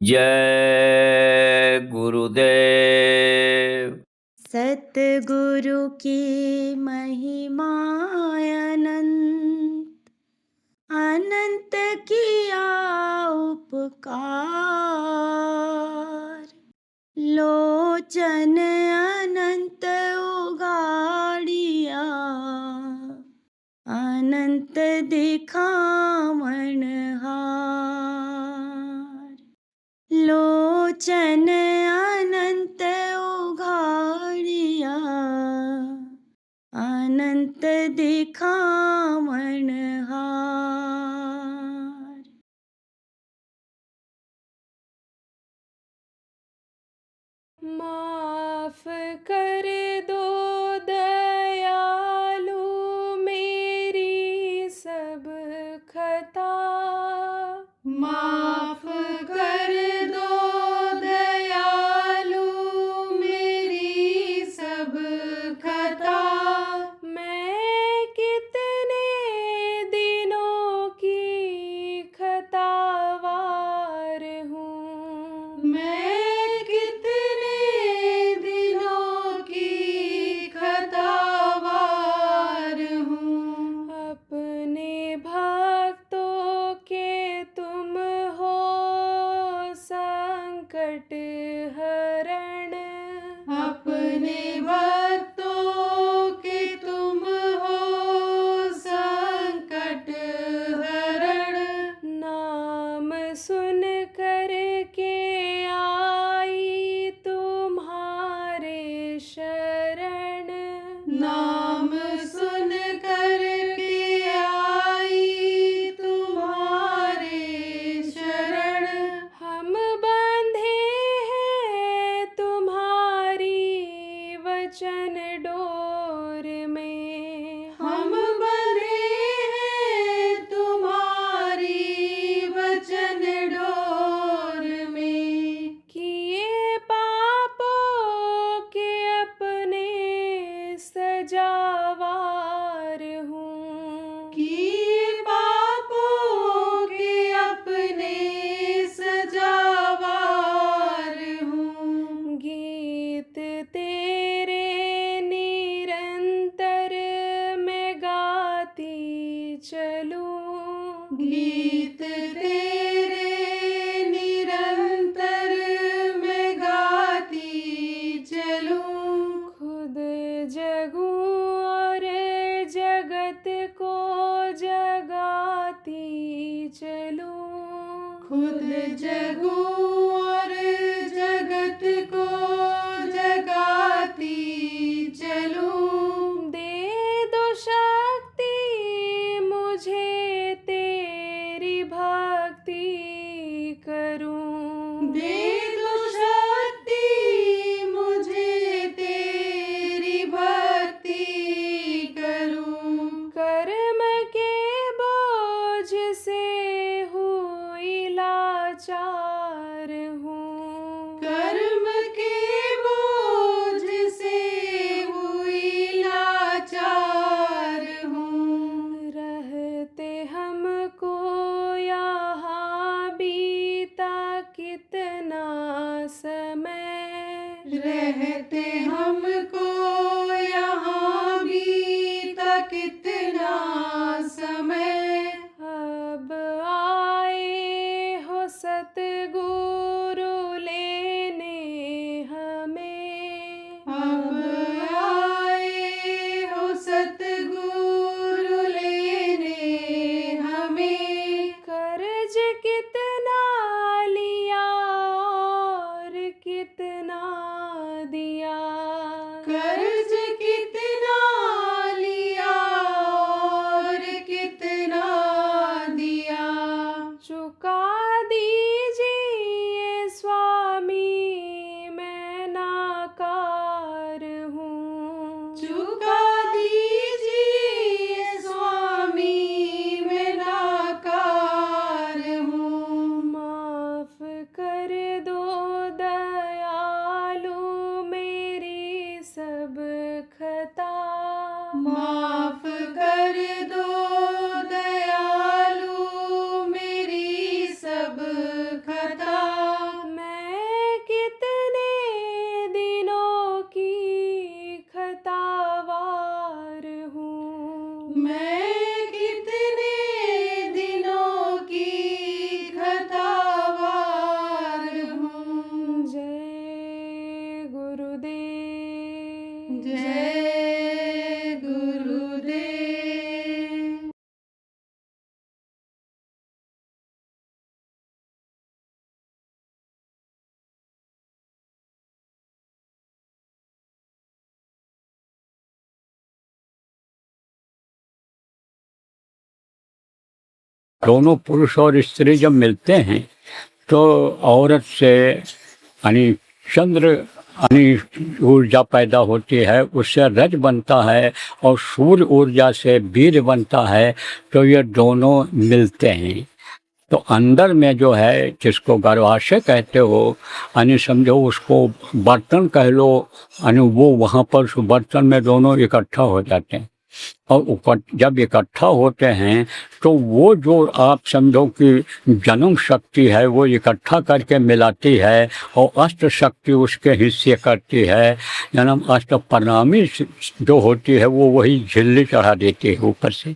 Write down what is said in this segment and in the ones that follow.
जय गुरुदेव। सतगुरु की महिमा अनंत, अनंत किया उपकार। लोचन अनंत उगाड़िया, अनंत दिखावण हार। लोचन अनंत उघाड़िया, अनंत दिखावण हार। माफ कर दो दयालु मेरी सब खता, माफ कर दो दयालु मेरी सब खता। मैं कितने दिनों की खतावार हूँ, मैं कितने दिनों की खतावार हूँ। अपने भक्तों के तुम हो संकट हरण, अपने भक्तों के तुम हो संकट हरण। नाम सुन कर के आई तुम्हारे शरण, नाम सुन कर के आई तुम्हारे शरण। हम बंधे हैं तुम्हारी वचन डोर में, हम बंधे हैं तुम्हारी वचन डोर में। किए पापों के अपने सजावार हूँ, किए पापों के अपने सजावार हूँ। गीत तेरे निरंतर मैं गाती चलूं, गीत तेरे निरंतर मैं गाती चलूं। खुद जगूं और जगत को जगाती चलूं, खुद जगूं और जगत को जगाती चलूं। दे दो शक्ति मुझे तेरी भक्ति करूं, दे दो शक्ति मुझे तेरी भक्ति करूं। कर्म के बोझ से हुई लाचार मैं कितने दिनों की खतावार हूँ। जय गुरुदेव, जय गुरुदेव। दोनों पुरुष और स्त्री जब मिलते हैं तो औरत से यानी चंद्र यानी ऊर्जा पैदा होती है, उससे रज बनता है और सूर्य ऊर्जा से वीर्य बनता है। तो ये दोनों मिलते हैं तो अंदर में जो है, जिसको गर्भाशय कहते हो, यानी समझो उसको बर्तन कह लो, यानी वो वहाँ पर उस बर्तन में दोनों इकट्ठा हो जाते हैं। और जब इकट्ठा होते हैं तो वो जो आप समझो कि जन्म शक्ति है वो इकट्ठा करके मिलाती है और अष्ट शक्ति उसके हिस्से करती है। जन्म अष्ट परिणामी जो होती है वो वही झिल्ली चढ़ा देती है ऊपर से।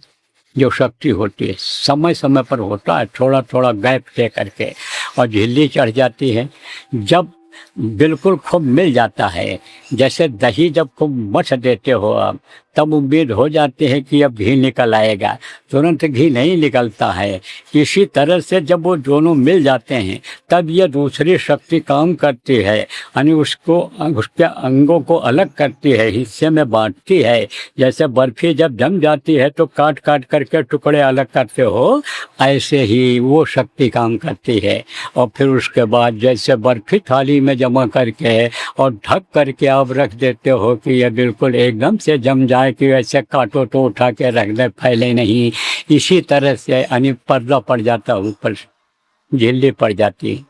जो शक्ति होती है समय समय पर होता है, थोड़ा थोड़ा गैप दे करके, और झिल्ली चढ़ जाती है। जब बिल्कुल खूब मिल जाता है, जैसे दही जब खूब मथ देते हो आप, तब उम्मीद हो जाती है कि अब घी निकल आएगा, तुरंत घी नहीं निकलता है। इसी तरह से जब वो दोनों मिल जाते हैं तब ये दूसरी शक्ति काम करती है, यानी उसको उसके अंगों को अलग करती है, हिस्से में बांटती है। जैसे बर्फी जब जम जाती है तो काट काट करके टुकड़े अलग करते हो, ऐसे ही वो शक्ति काम करती है। और फिर उसके बाद जैसे बर्फी थाली में जमा करके और ढक करके आप रख देते हो कि ये बिल्कुल एकदम से जम जाए, कि वैसे काटो तो उठा के रख दे, फैले नहीं। इसी तरह से यानी पर्दा पड़ जाता है, ऊपर झिल्ली पड़ जाती है।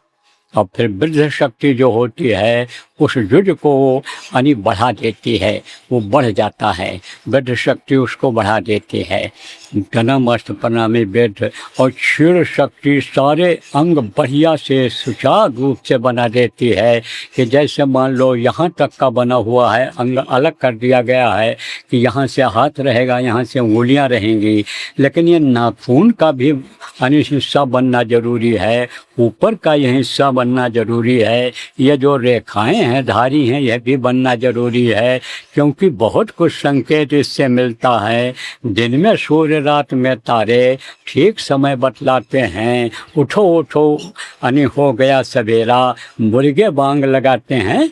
और फिर वृद्ध शक्ति जो होती है उस युद्ध को यानी बढ़ा देती है, वो बढ़ जाता है, वृद्ध शक्ति उसको बढ़ा देती है। जन्म अष्ट परिणामी वृद्ध और क्षीण शक्ति सारे अंग बढ़िया से सुचारू रूप से बना देती है। कि जैसे मान लो यहाँ तक का बना हुआ है, अंग अलग कर दिया गया है कि यहाँ से हाथ रहेगा, यहाँ से उंगलियाँ रहेंगी, लेकिन ये नाखून का भी यानी हिस्सा बनना जरूरी है, ऊपर का यह हिस्सा बनना जरूरी है, ये जो रेखाएं हैं धारी हैं यह भी बनना जरूरी है। क्योंकि बहुत कुछ संकेत इससे मिलता है। दिन में सूर्य, रात में तारे ठीक समय बतलाते हैं। उठो उठो यानी हो गया सवेरा, मुर्गे बांग लगाते हैं।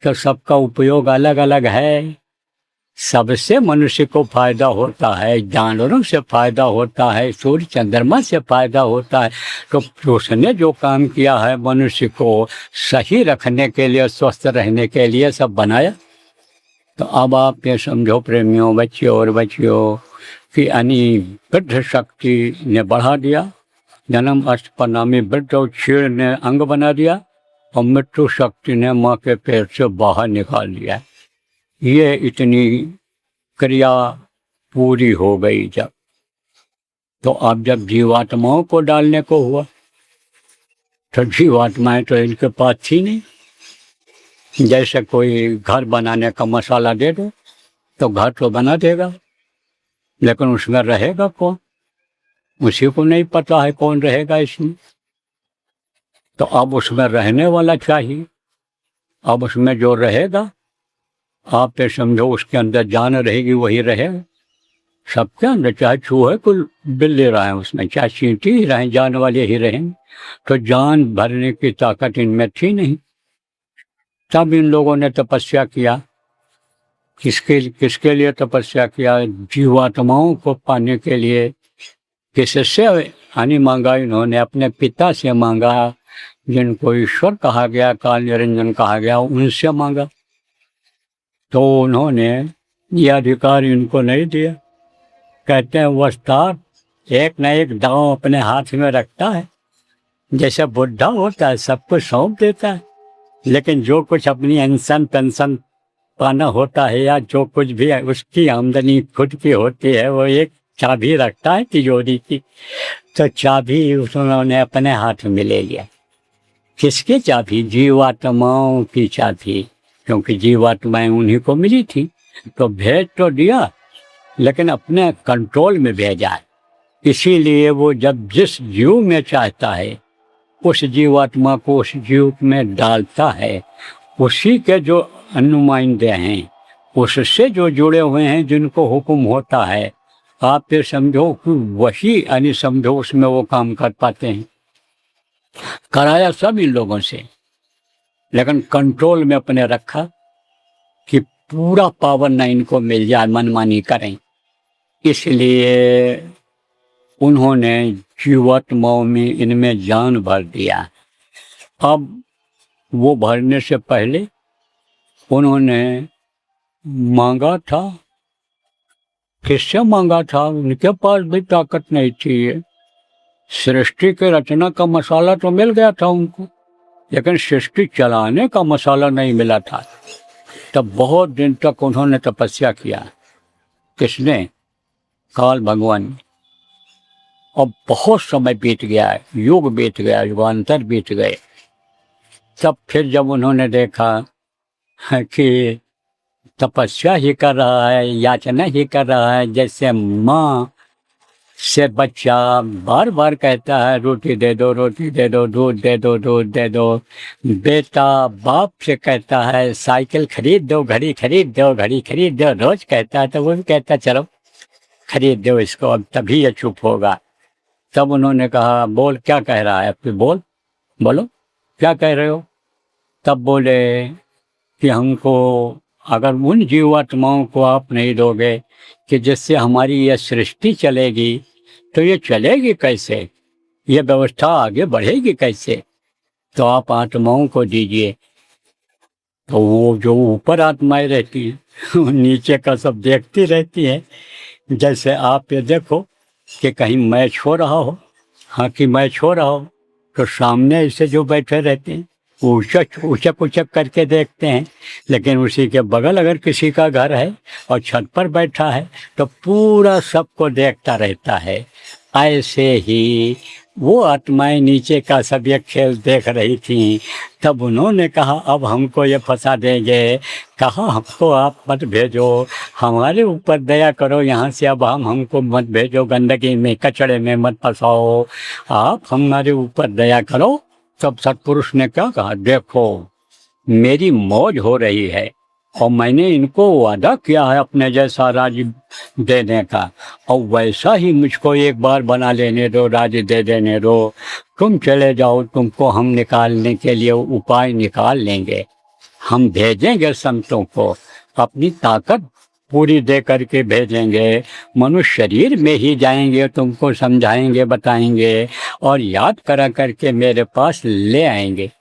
तो सबका उपयोग अलग अलग है, सबसे मनुष्य को फायदा होता है, जानवरों से फायदा होता है, सूर्य चंद्रमा से फायदा होता है। तो उसने जो काम किया है मनुष्य को सही रखने के लिए, स्वस्थ रहने के लिए सब बनाया। तो अब आप ये समझो प्रेमियों, बच्चियों और बच्चियों, कि यानी वृद्ध शक्ति ने बढ़ा दिया, जन्म अष्ट परिणामी वृद्ध और क्षीण ने अंग बना दिया, और मृत्यु शक्ति ने माँ के पेट से बाहर निकाल दिया। ये इतनी क्रिया पूरी हो गई जब, तो अब जब जीवात्माओं को डालने को हुआ तो जीवात्माएं तो इनके पास थी नहीं। जैसे कोई घर बनाने का मसाला दे दो तो घर तो बना देगा, लेकिन उसमें रहेगा कौन, उसी को नहीं पता है कौन रहेगा इसमें। तो अब उसमें रहने वाला चाहिए। अब उसमें जो रहेगा, आप ये समझो उसके अंदर जान रहेगी, वही रहेगा। सबके अंदर चाहे चूहे को बिल्ली रहें, उसमें चाहे चींटी ही रहें, जान वाले ही रहेंगे। तो जान भरने की ताकत इनमें थी नहीं। तब इन लोगों ने तपस्या किया। किसके लिए तपस्या किया? जीवात्माओं को पाने के लिए। किससे हानि मांगा? इन्होंने अपने पिता से मांगा, जिनको ईश्वर कहा गया, काल निरंजन कहा गया, उनसे मांगा। तो उन्होंने यह अधिकार इनको नहीं दिया। कहते हैं वस्ताद एक न एक दांव अपने हाथ में रखता है। जैसे बुढ़ा होता है सब कुछ सौंप देता है, लेकिन जो कुछ अपनी पेंशन पाना होता है या जो कुछ भी है उसकी आमदनी खुद की होती है, वो एक चाबी रखता है तिजोरी की। तो चाबी उन्होंने अपने हाथ में ले लिया। किसकी चाबी? जीवात्माओं की चाबी, क्योंकि जीवात्माएं उन्हीं को मिली थी। तो भेज तो दिया, लेकिन अपने कंट्रोल में भेजा है। इसीलिए वो जब जिस जीव में चाहता है उस जीवात्मा को उस जीव में डालता है। उसी के जो अनुमाइंदे हैं, उससे जो जुड़े हुए हैं, जिनको हुक्म होता है, आप ये समझो कि वही यानी समझो उसमें वो काम कर पाते हैं। कराया सब इन लोगों से, लेकिन कंट्रोल में अपने रखा कि पूरा पावर न इनको मिल जाए, मनमानी करें। इसलिए उन्होंने जीवात्माओं में इनमें जान भर दिया। अब वो भरने से पहले उन्होंने मांगा था, किससे मांगा था? उनके पास भी ताकत नहीं थी। सृष्टि के रचना का मसाला तो मिल गया था उनको, लेकिन सृष्टि चलाने का मसाला नहीं मिला था। तब बहुत दिन तक उन्होंने तपस्या किया। किसने? काल भगवान। अब बहुत समय बीत गया, युग बीत गया, युगांतर बीत गए। तब फिर जब उन्होंने देखा कि तपस्या ही कर रहा है, याचना ही कर रहा है, जैसे माँ से बच्चा बार बार कहता है रोटी दे दो, रोटी दे दो, दूध दे दो, दूध दे दो। बेटा बाप से कहता है साइकिल खरीद दो, घड़ी खरीद दो, घड़ी खरीद दो, रोज कहता है, तो वो भी कहता चलो खरीद दो इसको, अब तभी ये चुप होगा। तब उन्होंने कहा बोल क्या कह रहा है, फिर बोलो क्या कह रहे हो? तब बोले कि हमको अगर उन जीवात्माओं को आप नहीं दोगे कि जिससे हमारी यह सृष्टि चलेगी, तो ये चलेगी कैसे, ये व्यवस्था आगे बढ़ेगी कैसे? तो आप आत्माओं को दीजिए। तो वो जो ऊपर आत्माएं रहती हैं वो नीचे का सब देखती रहती हैं। जैसे आप ये देखो कि कहीं मैच हो रहा हो, हाँ कि मैच हो रहा हो, तो सामने ऐसे जो बैठे रहते हैं ऊचक ऊचक करके देखते हैं, लेकिन उसी के बगल अगर किसी का घर है और छत पर बैठा है तो पूरा सबको देखता रहता है। ऐसे ही वो आत्माएं नीचे का सब ये खेल देख रही थीं। तब उन्होंने कहा अब हमको ये फंसा देंगे, कहा हमको आप मत भेजो, हमारे ऊपर दया करो, यहाँ से अब हमको मत भेजो, गंदगी में कचड़े में मत फंसाओ, आप हमारे ऊपर दया करो। तब सत्पुरुष ने क्या कहा, देखो मेरी मौज हो रही है और मैंने इनको वादा किया है अपने जैसा राज्य देने का, और वैसा ही मुझको एक बार बना लेने दो, राज्य दे देने दो। तुम चले जाओ, तुमको हम निकालने के लिए उपाय निकाल लेंगे, हम भेजेंगे संतों को, अपनी ताकत पूरी दे करके भेजेंगे, मनुष्य शरीर में ही जाएंगे, तुमको समझाएंगे, बताएंगे और याद करा करके मेरे पास ले आएंगे।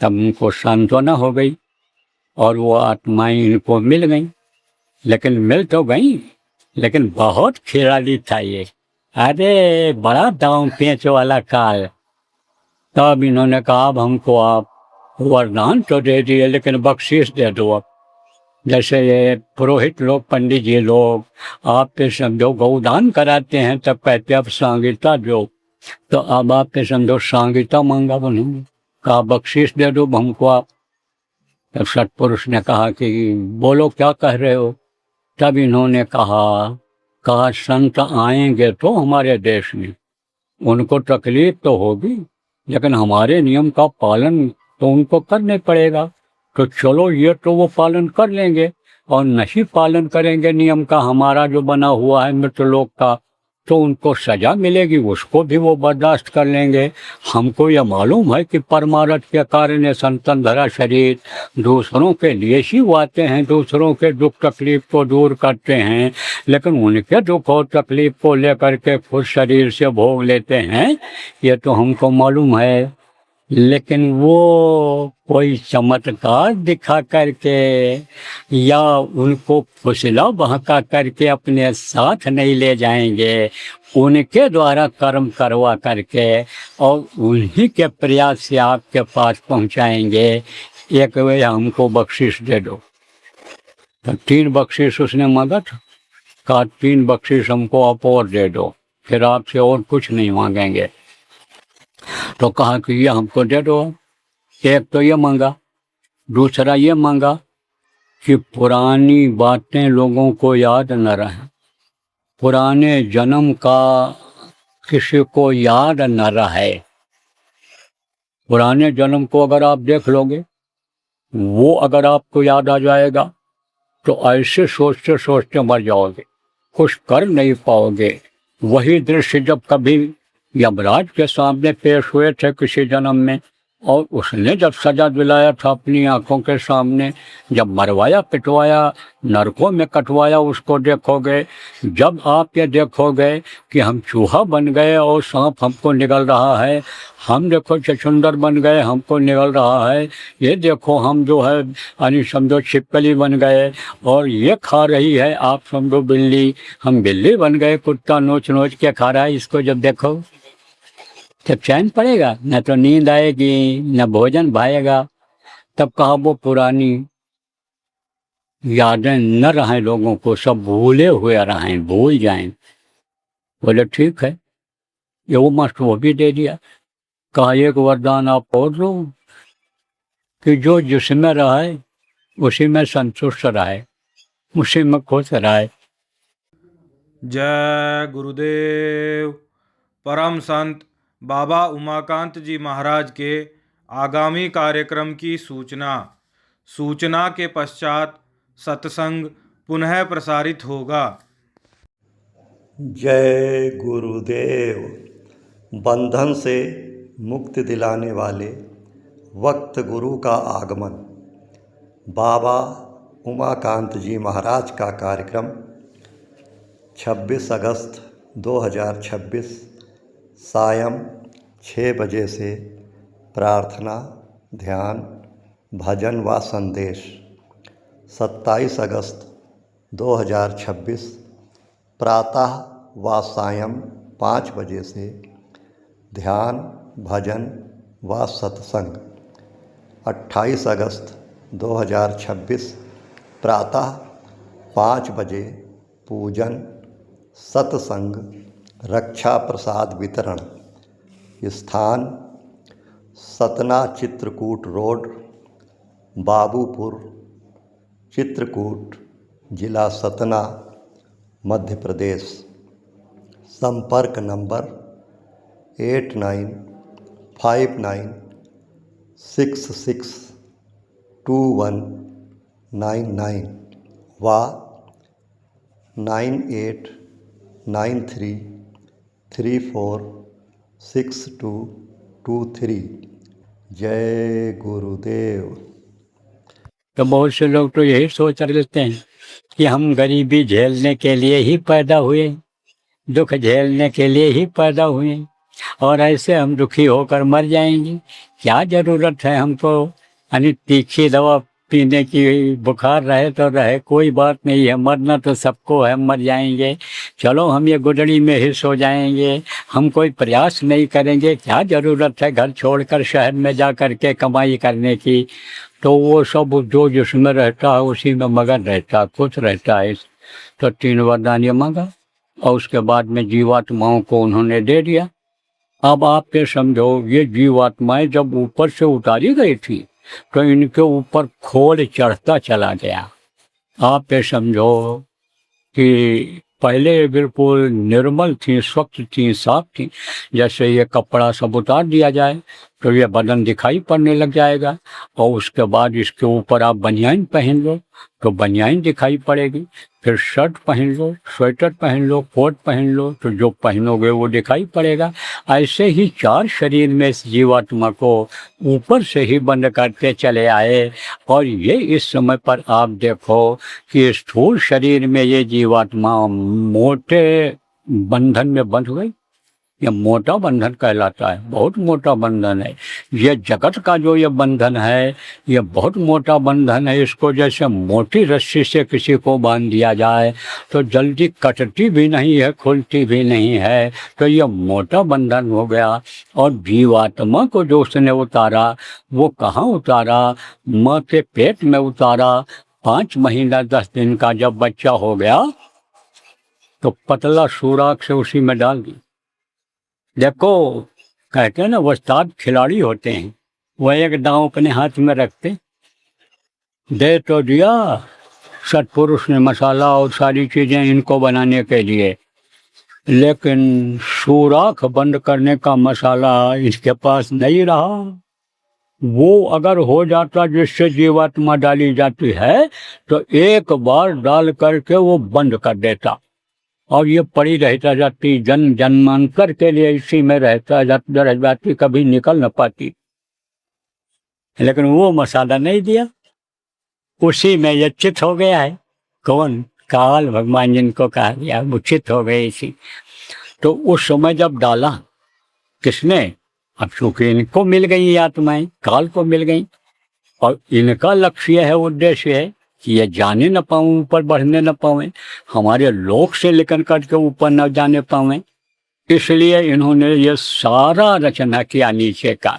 तब उनको सांत्वना हो गई और वो आत्माएं इनको मिल गई। लेकिन मिल तो गई, लेकिन बहुत खिलाड़ी था ये, अरे बड़ा दांव पेंच वाला काल। तब इन्होंने कहा अब हमको आप वरदान तो दे दिए, लेकिन बख्शीश दे दो। अब जैसे ये पुरोहित लोग, पंडित जी लोग, आप पे समझो गौदान कराते हैं, तब कहते अब सांगीता दो, तो अब आप पे समझो सांगीता मांगा उन्होंने, कहा बख्शीश दे दो हमको आप। तब सत्पुरुष ने कहा कि बोलो क्या कह रहे हो? तब इन्होंने कहा संत आएंगे तो हमारे देश में, उनको तकलीफ तो होगी, लेकिन हमारे नियम का पालन तो उनको करने पड़ेगा। तो चलो ये तो वो पालन कर लेंगे, और नहीं पालन करेंगे नियम का हमारा जो बना हुआ है मृतलोक का, तो उनको सजा मिलेगी, उसको भी वो बर्दाश्त कर लेंगे। हमको ये मालूम है कि परमार्थ के कारण ये संतन धरा शरीर दूसरों के लिए ही वो आते हैं, दूसरों के दुख तकलीफ को दूर करते हैं, लेकिन उनके दुख और तकलीफ को लेकर के खुद शरीर से भोग लेते हैं, ये तो हमको मालूम है। लेकिन वो कोई चमत्कार दिखा करके या उनको फुसला बहका करके अपने साथ नहीं ले जाएंगे, उनके द्वारा कर्म करवा करके और उन्हीं के प्रयास से आपके पास पहुंचाएंगे। एक वे हमको बख्शिश दे दो। तो 3 बख्शिश उसने मांगा था, कहा 3 बख्शिश हमको आप और दे दो, फिर आपसे और कुछ नहीं मांगेंगे। तो कहा कि ये हमको दे दो। एक तो ये मांगा, दूसरा ये मांगा कि पुरानी बातें लोगों को याद न रहे, पुराने जन्म का किसी को याद न रहे। पुराने जन्म को अगर आप देख लोगे, वो अगर आपको याद आ जाएगा तो ऐसे सोचते सोचते मर जाओगे, कुछ कर नहीं पाओगे। वही दृश्य जब कभी यमराज के सामने पेश हुए थे किसी जन्म में, और उसने जब सजा दिलाया था अपनी आंखों के सामने, जब मरवाया पिटवाया नरकों में कटवाया, उसको देखोगे। जब आप ये देखोगे कि हम चूहा बन गए और सांप हमको निगल रहा है, हम देखो चचुंदर बन गए हमको निगल रहा है, ये देखो हम जो है यानी समझो छिपकली बन गए और ये खा रही है, आप समझो बिल्ली, हम बिल्ली बन गए, कुत्ता नोच नोच के खा रहा है, इसको जब देखो तब चैन पड़ेगा, न तो नींद आएगी न भोजन भाएगा। तब कहा वो पुरानी यादें न रहें, लोगों को सब भूले हुए रहें, भूल जाएं। बोले ठीक है, ये वो मस्त वो भी दे दिया। कहा एक वरदान आप और दो कि जो जिसमें रहे उसी में संतुष्ट रहे, उसी में खुश रहे। जय गुरुदेव। परम संत बाबा उमाकांत जी महाराज के आगामी कार्यक्रम की सूचना के पश्चात सत्संग पुनः प्रसारित होगा। जय गुरुदेव। बंधन से मुक्ति दिलाने वाले वक्त गुरु का आगमन। बाबा उमाकांत जी महाराज का कार्यक्रम 26 अगस्त 2026 सायं 6 बजे से प्रार्थना, ध्यान, भजन व संदेश। 27 अगस्त 2026 प्रातः व सायं 5 बजे से ध्यान, भजन व सत्संग। 28 अगस्त 2026 प्रातः 5 बजे पूजन, सत्संग, रक्षा प्रसाद वितरण। स्थान सतना चित्रकूट रोड, बाबूपुर, चित्रकूट, जिला सतना, मध्य प्रदेश। संपर्क नंबर 8959662199 व 9893346223। जय गुरुदेव। तो बहुत से लोग तो यही सोच लेते हैं कि हम गरीबी झेलने के लिए ही पैदा हुए, दुख झेलने के लिए ही पैदा हुए, और ऐसे हम दुखी होकर मर जाएंगे। क्या ज़रूरत है हमको यानी तीखी दवा पीने की? बुखार रहे तो रहे, कोई बात नहीं है, मरना तो सबको है, मर जाएंगे। चलो हम ये गुदड़ी में ही सो जाएंगे, हम कोई प्रयास नहीं करेंगे। क्या ज़रूरत है घर छोड़कर शहर में जा कर के कमाई करने की? तो वो सब जो जिसमें रहता है उसी में मगन रहता, खुश रहता है। तो 3 वरदान ये मांगा और उसके बाद में जीवात्माओं को उन्होंने दे दिया। अब आप ये समझो, ये जीवात्माएं जब ऊपर से उतारी गई थी तो इनके ऊपर खोल चढ़ता चला गया। आप ये समझो कि पहले बिल्कुल निर्मल थी, स्वच्छ थी, साफ थी। जैसे ये कपड़ा सब उतार दिया जाए तो ये बदन दिखाई पड़ने लग जाएगा, और उसके बाद इसके ऊपर आप बनियान पहन लो तो बनियान दिखाई पड़ेगी, फिर शर्ट पहन लो, स्वेटर पहन लो, कोट पहन लो तो जो पहनोगे वो दिखाई पड़ेगा। ऐसे ही 4 शरीर में इस जीवात्मा को ऊपर से ही बंद करते चले आए। और ये इस समय पर आप देखो कि स्थूल शरीर में ये जीवात्मा मोटे बंधन में बंध गई। ये मोटा बंधन कहलाता है, बहुत मोटा बंधन है। ये जगत का जो ये बंधन है, ये बहुत मोटा बंधन है। इसको जैसे मोटी रस्सी से किसी को बांध दिया जाए तो जल्दी कटती भी नहीं है, खुलती भी नहीं है, तो ये मोटा बंधन हो गया। और जीवात्मा को जो उसने उतारा, वो कहाँ उतारा? माँ के पेट में उतारा। 5 महीना 10 दिन का जब बच्चा हो गया तो पतला सुराख से उसी में डाल दी। देखो, कहते हैं ना वस्ताद खिलाड़ी होते हैं, वह एक दांव अपने हाथ में रखते, दे तो दिया सत्पुरुष ने मसाला और सारी चीज़ें इनको बनाने के लिए, लेकिन सुराख बंद करने का मसाला इसके पास नहीं रहा। वो अगर हो जाता जिससे जीवात्मा डाली जाती है तो एक बार डाल करके वो बंद कर देता और ये पड़ी रहता जाती, जन्मांतर के लिए इसी में रह जाती, कभी निकल न पाती। लेकिन वो मसाला नहीं दिया, उसी में ये चित हो गया है। कौन? काल भगवान जिनको कहा गया, वो चित हो गए इसी। तो उस समय जब डाला किसने? अब चूंकि इनको मिल गई आत्माएं, काल को मिल गई, और इनका लक्ष्य है, उद्देश्य है कि ये जाने न पाऊँ, ऊपर बढ़ने न पाएं, हमारे लोक से लेकर करके ऊपर न जाने पाएं, इसलिए इन्होंने ये सारा रचना किया नीचे का।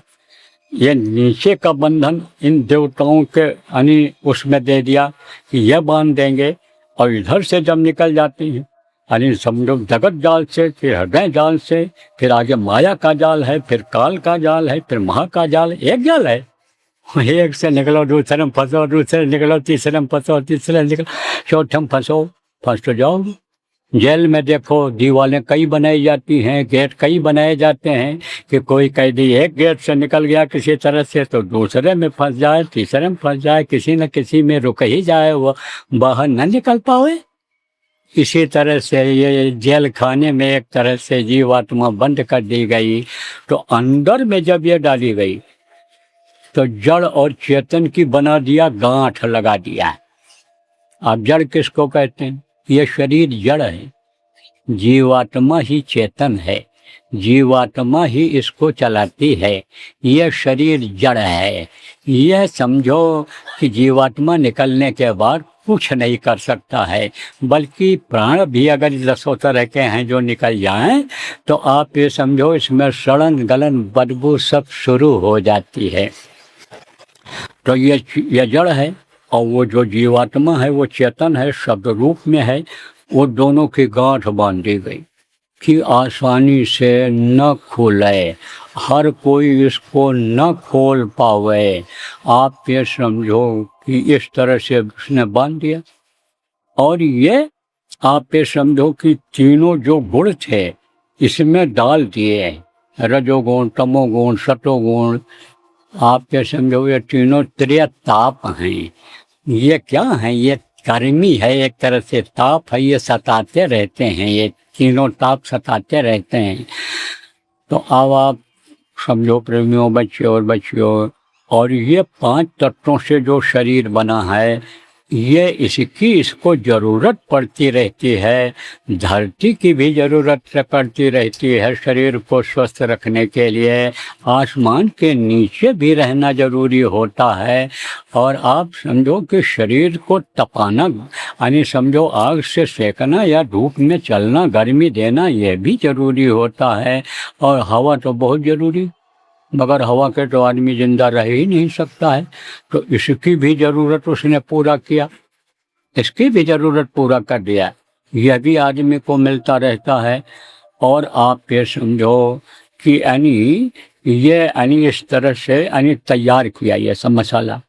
ये नीचे का बंधन इन देवताओं के यानी उसमें दे दिया कि यह बांध देंगे, और इधर से जब निकल जाती हैं यानी समझो जगत जाल से, फिर हृदय जाल से, फिर आगे माया का जाल है, फिर काल का जाल है, फिर महा का जाल, एक जाल है। एक से निकलो, दूसरे में फंसो, दूसरे निकलो, तीसरे में फंसो, तीसरे निकलो, चौथे में फंसो, फंस तो जाओ। जेल में देखो दीवारें कई बनाई जाती हैं, गेट कई बनाए जाते हैं कि कोई कैदी एक गेट से निकल गया किसी तरह से तो दूसरे में फंस जाए, तीसरे में फंस जाए, किसी न किसी में रुक ही जाए, वो बाहर न निकल पाए। इसी तरह से ये जेल खाने में एक तरह से जीवात्मा बंद कर दी गई। तो अंदर में जब ये डाली गई तो जड़ और चेतन की बना दिया, गांठ लगा दिया। आप जड़ किसको कहते हैं? ये शरीर जड़ है, जीवात्मा ही चेतन है, जीवात्मा ही इसको चलाती है। यह शरीर जड़ है। यह समझो कि जीवात्मा निकलने के बाद कुछ नहीं कर सकता है, बल्कि प्राण भी अगर 10 तरह के हैं जो निकल जाएं तो आप ये समझो इसमें सड़न गलन बदबू सब शुरू हो जाती है। तो ये जड़ है, और वो जो जीवात्मा है वो चेतन है, शब्द रूप में है। वो दोनों की गांठ बांध दी गई कि आसानी से न खुले, हर कोई इसको न खोल पावे। आप ये समझो कि इस तरह से उसने बांध दिया। और ये आप ये समझो कि तीनों जो गुण थे इसमें डाल दिए, रजोगुण, तमोगुण, सतोगुण। आप ये समझो ये तीनों त्रिताप हैं। ये क्या है? ये कर्मी है, एक तरह से ताप है, ये सताते रहते हैं, ये तीनों ताप सताते रहते हैं। तो अब आप समझो प्रेमियों, बच्चों और बच्चियों, और ये 5 तत्वों से जो शरीर बना है, ये इसको ज़रूरत पड़ती रहती है। धरती की भी ज़रूरत पड़ती रहती है शरीर को स्वस्थ रखने के लिए। आसमान के नीचे भी रहना ज़रूरी होता है। और आप समझो कि शरीर को तपाना यानी समझो आग से सेकना या धूप में चलना, गर्मी देना, यह भी ज़रूरी होता है। और हवा तो बहुत ज़रूरी, मगर हवा के तो आदमी जिंदा रह ही नहीं सकता है। तो इसकी भी ज़रूरत उसने पूरा किया, इसकी भी ज़रूरत पूरा कर दिया। यह भी आदमी को मिलता रहता है। और आप ये समझो कि यानी इस तरह से यानी तैयार किया ये सब मसाला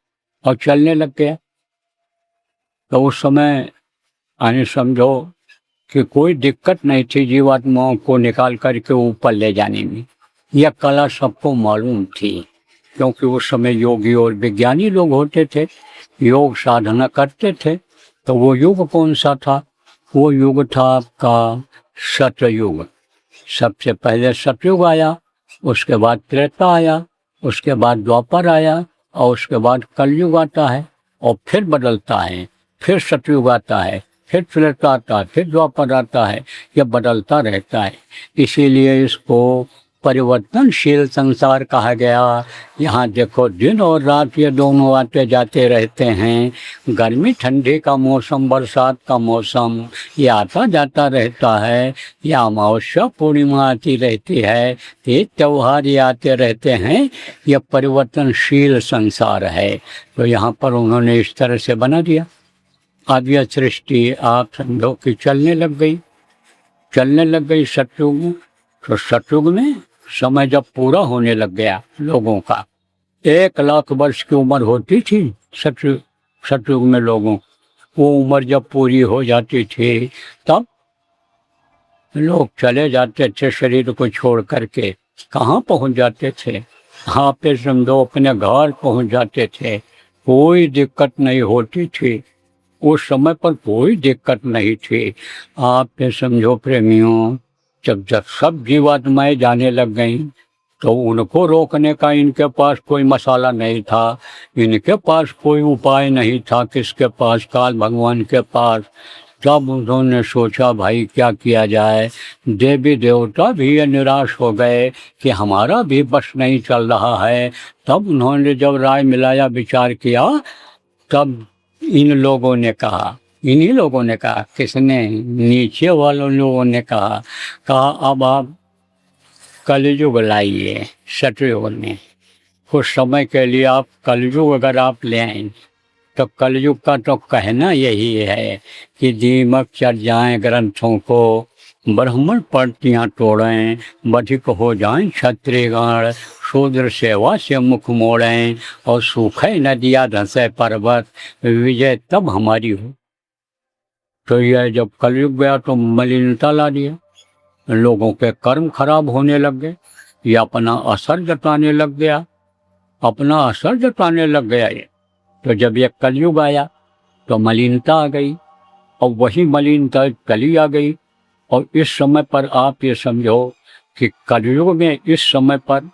और चलने लग गया। तो उस समय यानी समझो कि कोई दिक्कत नहीं थी जीवात्माओं को निकाल करके ऊपर ले जाने में। यह कला सबको मालूम थी, क्योंकि उस समय योगी और विज्ञानी लोग होते थे, योग साधना करते थे। तो वो युग कौन सा था? वो युग था आपका सतयुग। सबसे पहले सतयुग आया, उसके बाद त्रेता आया, उसके बाद द्वापर आया, और उसके बाद कलयुग आता है, और फिर बदलता है, फिर सतयुग आता है, फिर त्रेता आता है, फिर द्वापर आता है। यह बदलता रहता है, इसीलिए इसको परिवर्तनशील संसार कहा गया। यहाँ देखो दिन और रात ये दोनों आते जाते रहते हैं। गर्मी ठंडी का मौसम, बरसात का मौसम, ये आता जाता रहता है। या अमावस्या पूर्णिमा आती रहती है, ये त्यौहार ये आते रहते हैं। यह परिवर्तनशील संसार है। तो यहाँ पर उन्होंने इस तरह से बना दिया। अब यह सृष्टि आप समझो कि चलने लग गई सतयुग में। तो सतयुग में समय जब पूरा होने लग गया लोगों का, 1 लाख वर्ष की उम्र होती थी सतयुग में लोगों, वो उम्र जब पूरी हो जाती थी तब लोग चले जाते थे शरीर को छोड़ करके। कहाँ पहुंच जाते थे? आप पे समझो अपने घर पहुंच जाते थे, कोई दिक्कत नहीं होती थी। उस समय पर कोई दिक्कत नहीं थी। आप पे समझो प्रेमियों, जब जब सब जीवात्माएं जाने लग गईं तो उनको रोकने का इनके पास कोई मसाला नहीं था, इनके पास कोई उपाय नहीं था। किसके पास? काल भगवान के पास। तब उन्होंने सोचा भाई क्या किया जाए। देवी देवता भी ये निराश हो गए कि हमारा भी बस नहीं चल रहा है। तब उन्होंने जब राय मिलाया, विचार किया, तब इन लोगों ने कहा, इन्हीं लोगों ने कहा, किसने? नीचे वालों लोगों ने कहा अब आप कलयुग लाइए। सतयुग में कुछ समय के लिए आप कलयुग अगर आप ले आएं तो कलयुग का तो कहना यही है कि दीमक चढ़ जाएं ग्रंथों को, ब्राह्मण पंक्तियाँ तोड़ें, बधिक हो जाएं क्षत्रियगण, शूद्र सेवा से मुख मोड़ें और सूखे नदियाँ धंसे पर्वत, विजय तब हमारी हो। तो यह जब कलयुग गया तो मलिनता ला दिया, लोगों के कर्म खराब होने लग गए, ये अपना असर जताने लग गया, अपना असर जताने लग गया ये। तो जब ये कलयुग आया तो मलिनता आ गई और वही मलिनता चली आ गई। और इस समय पर आप ये समझो कि कलयुग में इस समय पर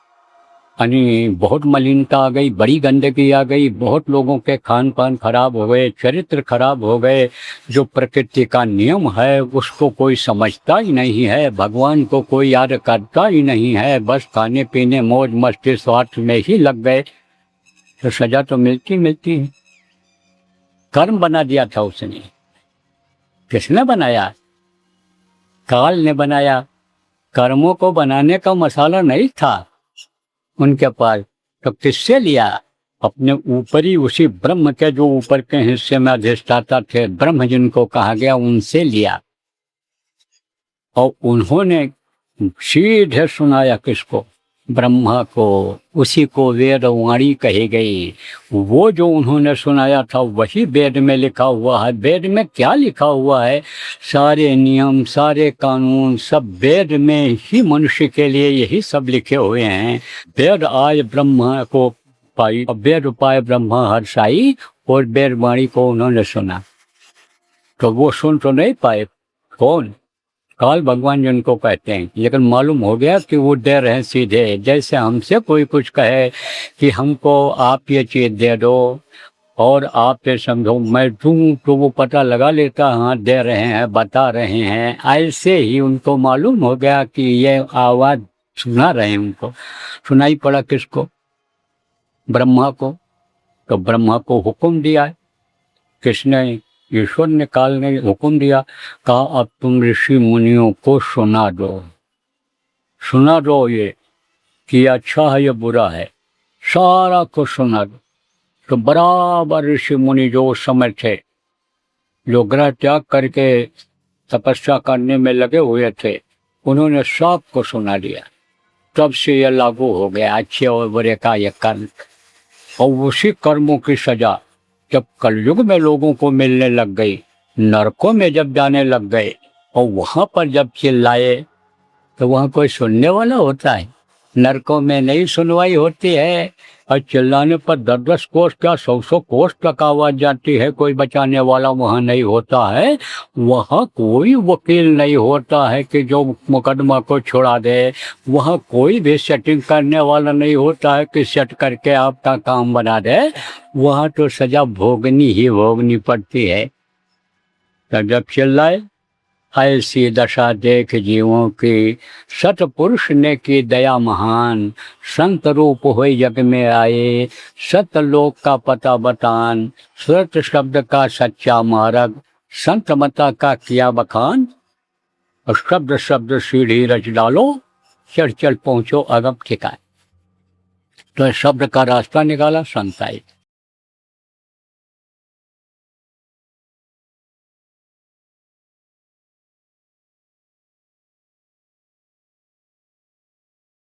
यानी बहुत मलिनता आ गई, बड़ी गंदगी आ गई, बहुत लोगों के खान पान खराब हो गए, चरित्र खराब हो गए। जो प्रकृति का नियम है उसको कोई समझता ही नहीं है, भगवान को कोई याद करता ही नहीं है, बस खाने पीने मौज मस्ती स्वार्थ में ही लग गए। तो सजा तो मिलती है। कर्म बना दिया था उसने। किसने बनाया? काल ने बनाया। कर्मों को बनाने का मसाला नहीं था उनके पास, तो किससे लिया? अपने ऊपरी उसी ब्रह्म के जो ऊपर के हिस्से में अधिष्ठाता थे, ब्रह्म जिनको कहा गया, उनसे लिया। और उन्होंने सीधे सुनाया किसको? ब्रह्मा को। उसी को वेद वाणी कही गई। वो जो उन्होंने सुनाया था वही वेद में लिखा हुआ है। वेद में क्या लिखा हुआ है? सारे नियम, सारे कानून सब वेद में ही मनुष्य के लिए यही सब लिखे हुए हैं। वेद आय ब्रह्मा को पाई, वेद पाए ब्रह्मा हर्षाई, और वेद वाणी को उन्होंने सुना। तो वो सुन तो नहीं पाए। कौन? काल भगवान जिनको कहते हैं। लेकिन मालूम हो गया कि वो दे रहे हैं सीधे। जैसे हमसे कोई कुछ कहे कि हमको आप ये चीज़ दे दो और आप ये समझो मैं दूँ, तो वो पता लगा लेता हाँ दे रहे हैं, बता रहे हैं। ऐसे ही उनको मालूम हो गया कि ये आवाज़ सुना रहे हैं। उनको सुनाई पड़ा किसको? ब्रह्मा को। तो ब्रह्मा को हुक्म दिया। किसने? ईश्वर ने, काल ने हुक्म दिया, कहा अब तुम ऋषि मुनियों को सुना दो ये कि अच्छा है या बुरा है, सारा को सुना दो। तो बराबर ऋषि मुनि जो उस समय थे, जो ग्रह त्याग करके तपस्या करने में लगे हुए थे, उन्होंने सब को सुना दिया। तब से यह लागू हो गया अच्छे और बुरे का यह कर्म। और उसी कर्मों की सजा जब कलयुग में लोगों को मिलने लग गई, नरकों में जब जाने लग गए और वहाँ पर जब चिल्लाए तो वहाँ कोई सुनने वाला होता है? नरकों में नहीं सुनवाई होती है। और चिल्लाने पर 10-10 कोस क्या 100-100 कोस तक आवाज जाती है, कोई बचाने वाला वहाँ नहीं होता है। वहाँ कोई वकील नहीं होता है कि जो मुकदमा को छुड़ा दे। वहाँ कोई भी सेटिंग करने वाला नहीं होता है कि सेट करके आपका काम बना दे। वहाँ तो सजा भोगनी पड़ती है। तब जब चिल्लाए, ऐसी दशा देख जीवों की, सतपुरुष ने की दया महान, संत रूप हुए जग में आए, सतलोक का पता बतान, सत शब्द का सच्चा मार्ग, संत मता का किया बखान। और शब्द सीढ़ी रच डालो, चढ़ पहुँचो अगम ठिकाने। तो शब्द का रास्ता निकाला, संत आए।